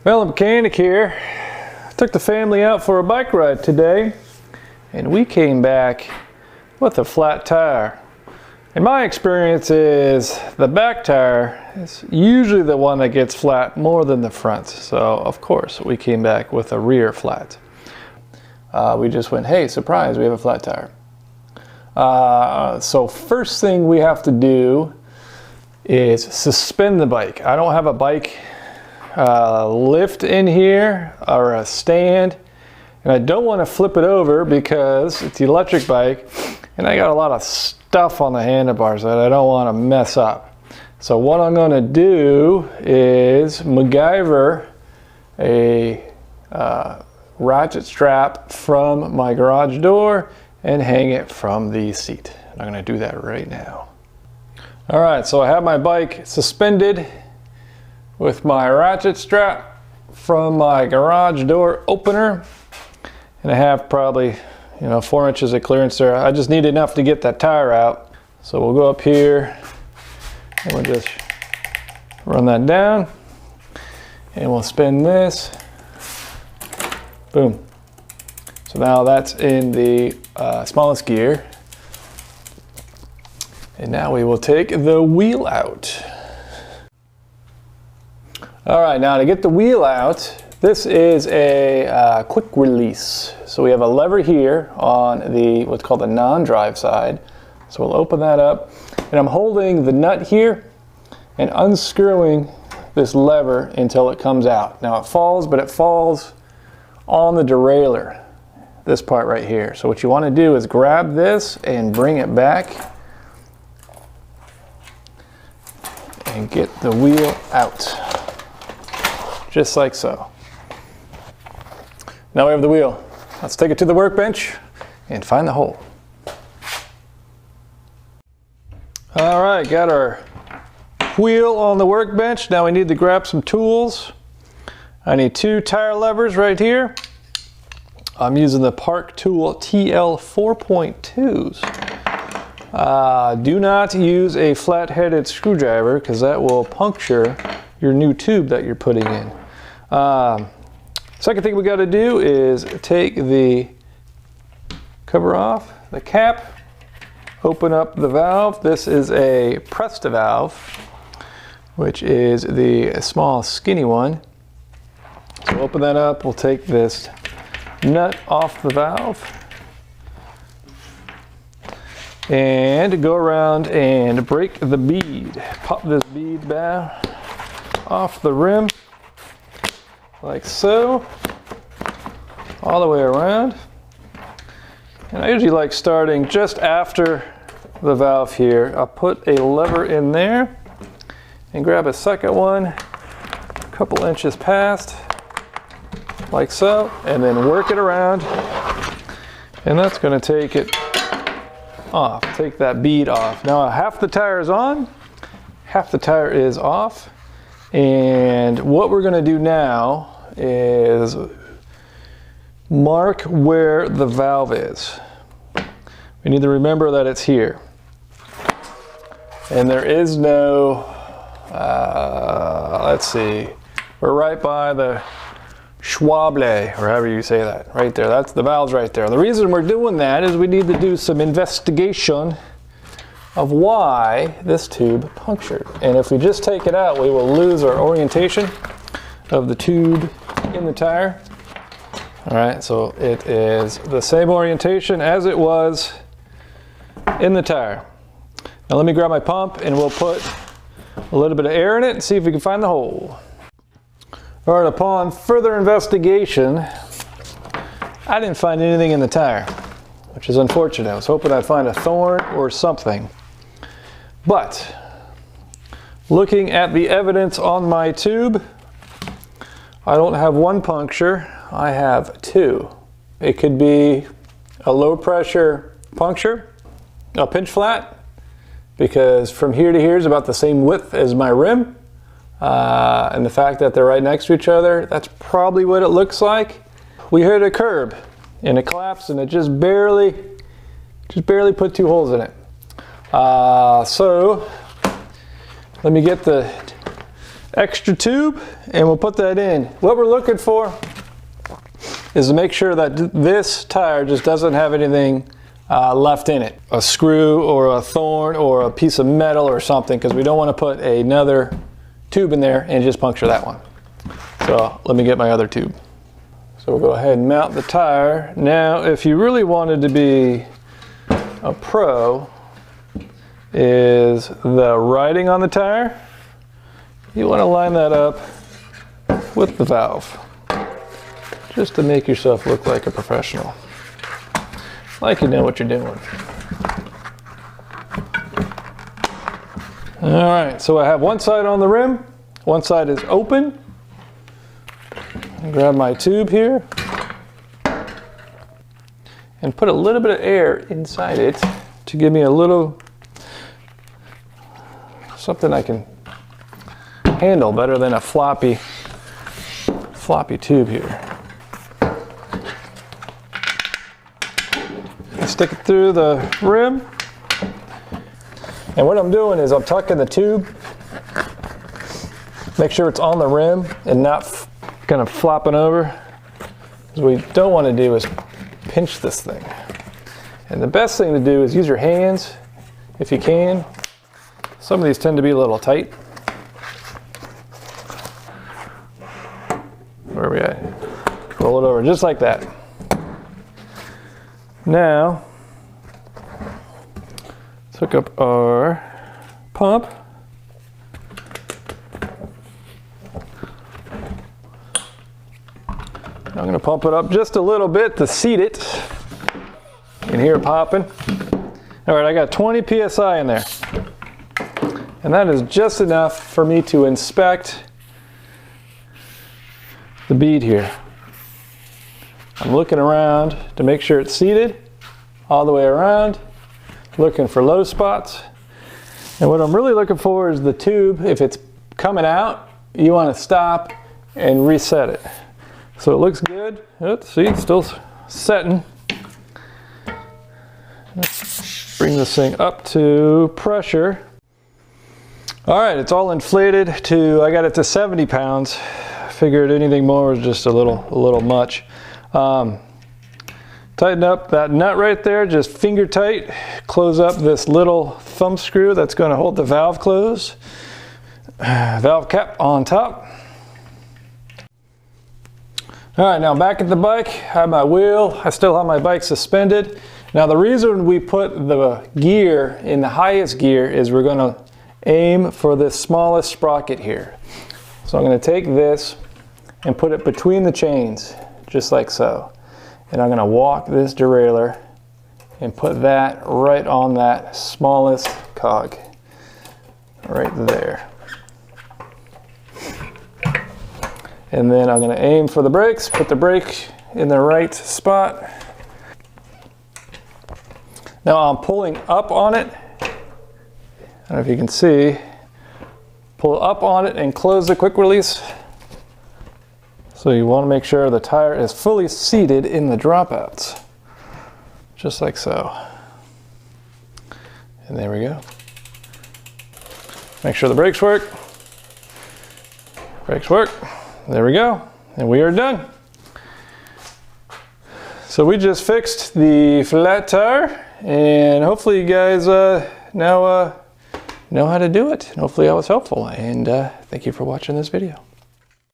Well, the mechanic here took the family out for a bike ride today, and we came back with a flat tire. And my experience is the back tire is usually the one that gets flat more than the front. So of course we came back with a rear flat. We just went, hey, surprise, we have a flat tire. So first thing we have to do is suspend the bike. I don't have a bike lift in here or a stand, and I don't want to flip it over because it's the electric bike and I got a lot of stuff on the handlebars that I don't want to mess up. So what I'm going to do is MacGyver a ratchet strap from my garage door and hang it from the seat. I'm going to do that right now. Alright, so I have my bike suspended with my ratchet strap from my garage door opener, and I have probably 4 inches of clearance there. I just need enough to get that tire out. So we'll go up here and we'll just run that down and we'll spin this. Boom. So now that's in the smallest gear. And now we will take the wheel out. All right, now to get the wheel out, this is a quick release. So we have a lever here on the what's called the non-drive side. So we'll open that up, and I'm holding the nut here and unscrewing this lever until it comes out. Now it falls, but it falls on the derailleur, this part right here. So what you want to do is grab this and bring it back and get the wheel out, just like so. Now we have the wheel. Let's take it to the workbench and find the hole. All right, got our wheel on the workbench. Now we need to grab some tools. I need 2 tire levers right here. I'm using the Park Tool TL 4.2s. Do not use a flat-headed screwdriver because that will puncture your new tube that you're putting in. Second thing we got to do is take the cover off, the cap, open up the valve. This is a Presta valve, which is the small skinny one. So open that up, we'll take this nut off the valve and go around and break the bead. Pop this bead back off the rim like so, all the way around. And I usually like starting just after the valve here. I'll put a lever in there and grab a second one a couple inches past, like so, and then work it around, and that's going to take it off, take that bead off. Now half the tire is on, half the tire is off, and what we're going to do now is mark where the valve is. We need to remember that it's here, and there is no let's see, we're right by the Schwable, or however you say that, right there. That's the valves right there. The reason we're doing that is we need to do some investigation of why this tube punctured. And if we just take it out, we will lose our orientation of the tube in the tire. All right, so it is the same orientation as it was in the tire. Now let me grab my pump and we'll put a little bit of air in it and see if we can find the hole. All right, upon further investigation, I didn't find anything in the tire, which is unfortunate. I was hoping I'd find a thorn or something. But looking at the evidence on my tube, I don't have 1 puncture, I have 2. It could be a low pressure puncture, a pinch flat, because from here to here is about the same width as my rim. And the fact that they're right next to each other, that's probably what it looks like. We hit a curb and it collapsed, and it just barely put 2 holes in it. So let me get the extra tube and we'll put that in. What we're looking for is to make sure that this tire just doesn't have anything left in it. A screw or a thorn or a piece of metal or something, because we don't want to put another tube in there and just puncture that one. So let me get my other tube. So we'll go ahead and mount the tire. Now, if you really wanted to be a pro, is the writing on the tire. You want to line that up with the valve, just to make yourself look like a professional, like you know what you're doing. All right, so I have one side on the rim, one side is open. I'll grab my tube here and put a little bit of air inside it to give me a little something I can handle better than a floppy tube here. I stick it through the rim, and what I'm doing is I'm tucking the tube, make sure it's on the rim and not kind of flopping over. What we don't want to do is pinch this thing. And the best thing to do is use your hands if you can. Some of these tend to be a little tight. Where are we at? Roll it over just like that. Now, let's hook up our pump. I'm going to pump it up just a little bit to seat it. You can hear it popping. All right, I got 20 psi in there. And that is just enough for me to inspect the bead here. I'm looking around to make sure it's seated all the way around, looking for low spots. And what I'm really looking for is the tube. If it's coming out, you want to stop and reset it. So it looks good. Oops, see, it's still setting. Let's bring this thing up to pressure. All right, it's all inflated to, I got it to 70 pounds. Figured anything more was just a little much. Tighten up that nut right there, just finger tight. Close up this little thumb screw that's going to hold the valve closed. Valve cap on top. All right, now back at the bike, I have my wheel. I still have my bike suspended. Now the reason we put the gear in the highest gear is we're going to aim for the smallest sprocket here. So I'm going to take this and put it between the chains, just like so. And I'm going to walk this derailleur and put that right on that smallest cog, right there. And then I'm going to aim for the brakes, put the brake in the right spot. Now I'm pulling up on it. I don't know if you can see. Pull up on it and close the quick release. So you want to make sure the tire is fully seated in the dropouts. Just like so. And there we go. Make sure the brakes work. Brakes work. There we go. And we are done. So we just fixed the flat tire, and hopefully you guys now know how to do it. And hopefully I was helpful, and thank you for watching this video.